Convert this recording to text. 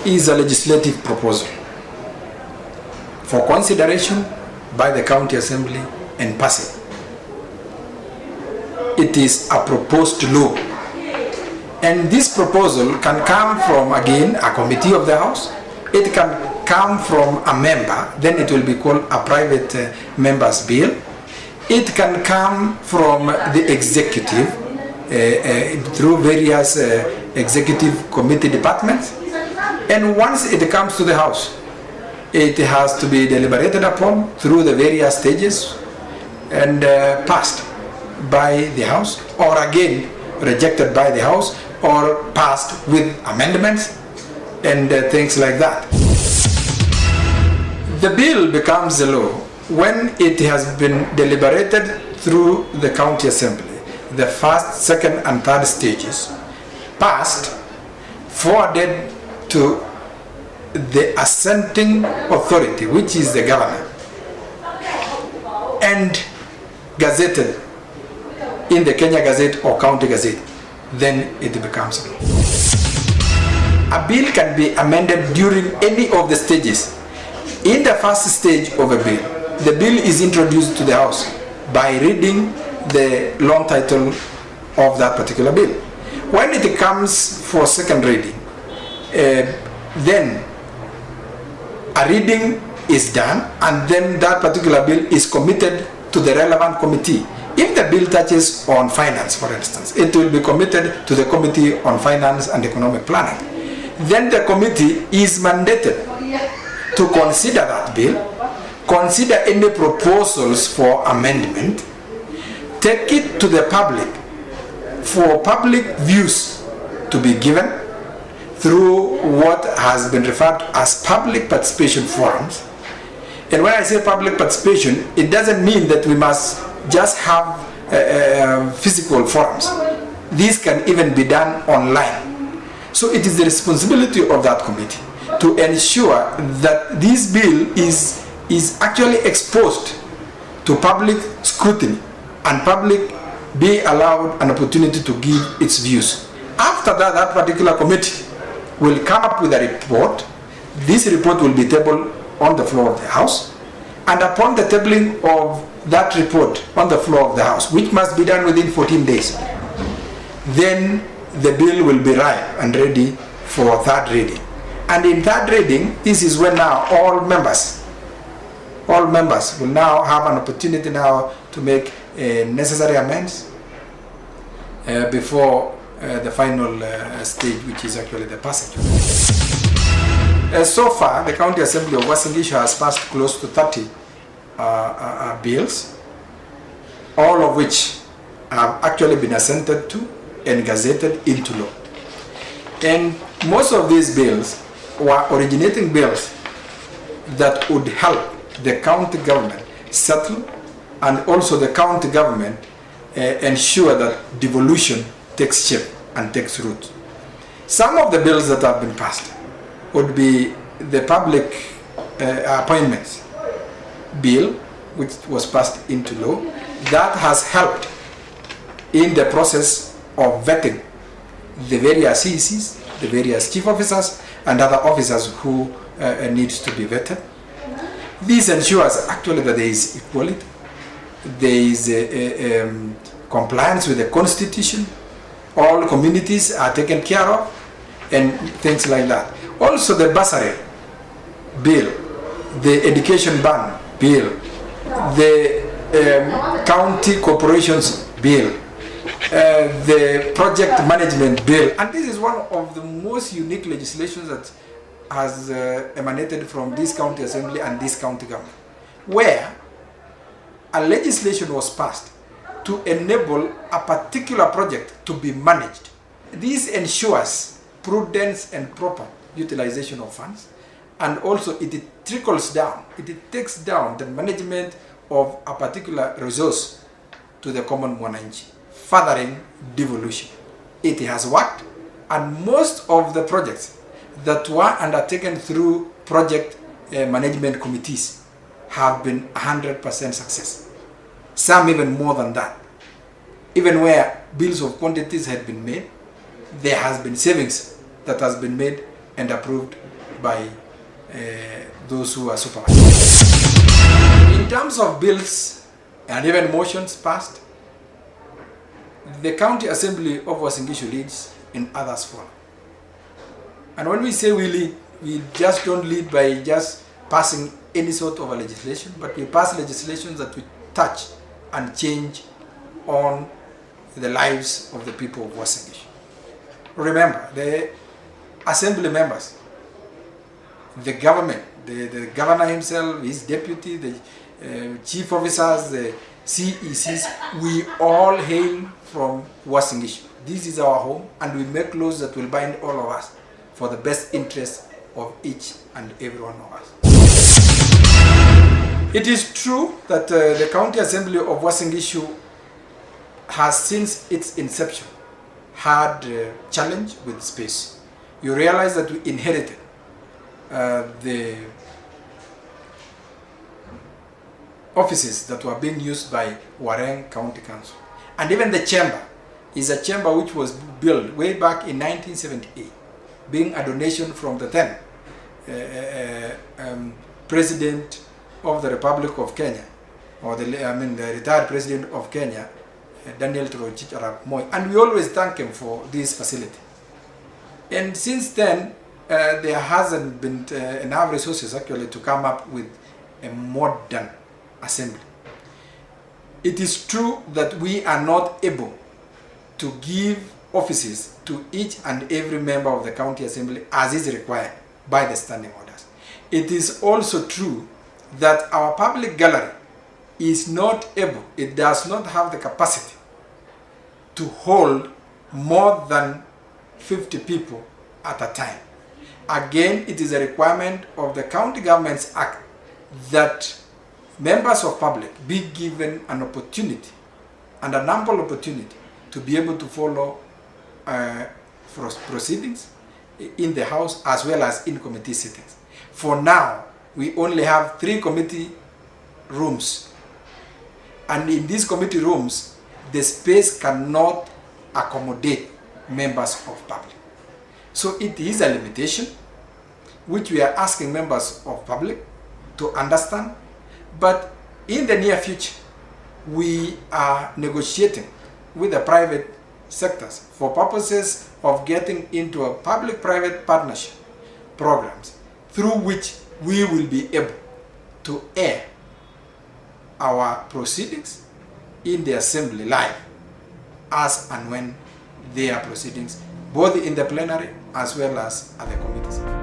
is a legislative proposal for consideration by the County Assembly and passing. It is a proposed law, and this proposal can come from, again, a committee of the House. It can come from a member, then it will be called a private member's bill. It can come from the executive through various executive committee departments, and once it comes to the House, it has to be deliberated upon through the various stages and passed by the House, or again rejected by the House, or passed with amendments and things like that. The bill becomes a law when it has been deliberated through the County Assembly, the first, second and third stages, passed, forwarded to the assenting authority, which is the governor, and gazetted in the Kenya Gazette or County Gazette, then it becomes law. A bill can be amended during any of the stages. In the first stage of a bill, the bill is introduced to the House by reading the long title of that particular bill. When it comes for second reading, then a reading is done, and then that particular bill is committed to the relevant committee. If the bill touches on finance, for instance, it will be committed to the Committee on Finance and Economic Planning. Then the committee is mandated to consider that bill, consider any proposals for amendment, take it to the public for public views to be given through what has been referred to as public participation forums. And when I say public participation, it doesn't mean that we must just have physical forums. These can even be done online. So it is the responsibility of that committee to ensure that this bill is actually exposed to public scrutiny, and public be allowed an opportunity to give its views. After that, that particular committee will come up with a report. This report will be tabled on the floor of the House, and upon the tabling of that report on the floor of the House, which must be done within 14 days, then the bill will be ripe and ready for third reading. And in third reading, this is when now all members will now have an opportunity now to make necessary amends before the final stage, which is actually the passage. So far, the County Assembly of Uasin Gishu has passed close to 30 bills, all of which have actually been assented to and gazetted into law. And most of these bills were originating bills that would help the county government settle, and also the county government ensure that devolution takes shape and takes root. Some of the bills that have been passed would be the public appointments bill, which was passed into law, that has helped in the process of vetting the various CECs, the various chief officers and other officers who needs to be vetted. This ensures actually that there is equality, there is compliance with the Constitution, all communities are taken care of, and things like that. Also the bursary bill, the education ban bill, the county corporations bill, the project management bill, and this is one of the most unique legislations that has emanated from this county assembly and this county government, where a legislation was passed to enable a particular project to be managed. This ensures prudence and proper utilization of funds, and also it trickles down, it takes down the management of a particular resource to the common mwananchi, furthering devolution. It has worked, and most of the projects that were undertaken through project management committees have been 100% success. Some even more than that. Even where bills of quantities had been made, there has been savings that has been made and approved by those who are supervised. In terms of bills and even motions passed, the County Assembly of Uasin Gishu leads and others follow. And when we say we lead, we just don't lead by just passing any sort of a legislation, but we pass legislations that we touch and change on the lives of the people of Uasin Gishu. Remember, the assembly members, the government, the governor himself, his deputy, the chief officers, the CECs, we all hail from Uasin Gishu. This is our home, and we make laws that will bind all of us for the best interest of each and every one of us. It is true that the County Assembly of Uasin Gishu has, since its inception, had a challenge with space. You realize that we inherited the offices that were being used by Warren County Council. And even the chamber is a chamber which was built way back in 1978, being a donation from the then President of the Republic of Kenya, or the retired President of Kenya, Daniel Toroitich Arap Moi, and we always thank him for this facility. And since then, there hasn't been enough resources actually to come up with a modern assembly. It is true that we are not able to give offices to each and every member of the County Assembly as is required by the standing orders. It is also true that our public gallery is not able, it does not have the capacity to hold more than 50 people at a time. Again, it is a requirement of the County Governments Act that members of public be given an opportunity and an ample opportunity to be able to follow proceedings in the House as well as in committee sittings. For now, we only have 3 committee rooms, and in these committee rooms, the space cannot accommodate members of public. So it is a limitation which we are asking members of public to understand, but in the near future, we are negotiating with the private sectors for purposes of getting into a public-private partnership programs through which we will be able to air our proceedings in the assembly live as and when there are proceedings, both in the plenary as well as at the committees.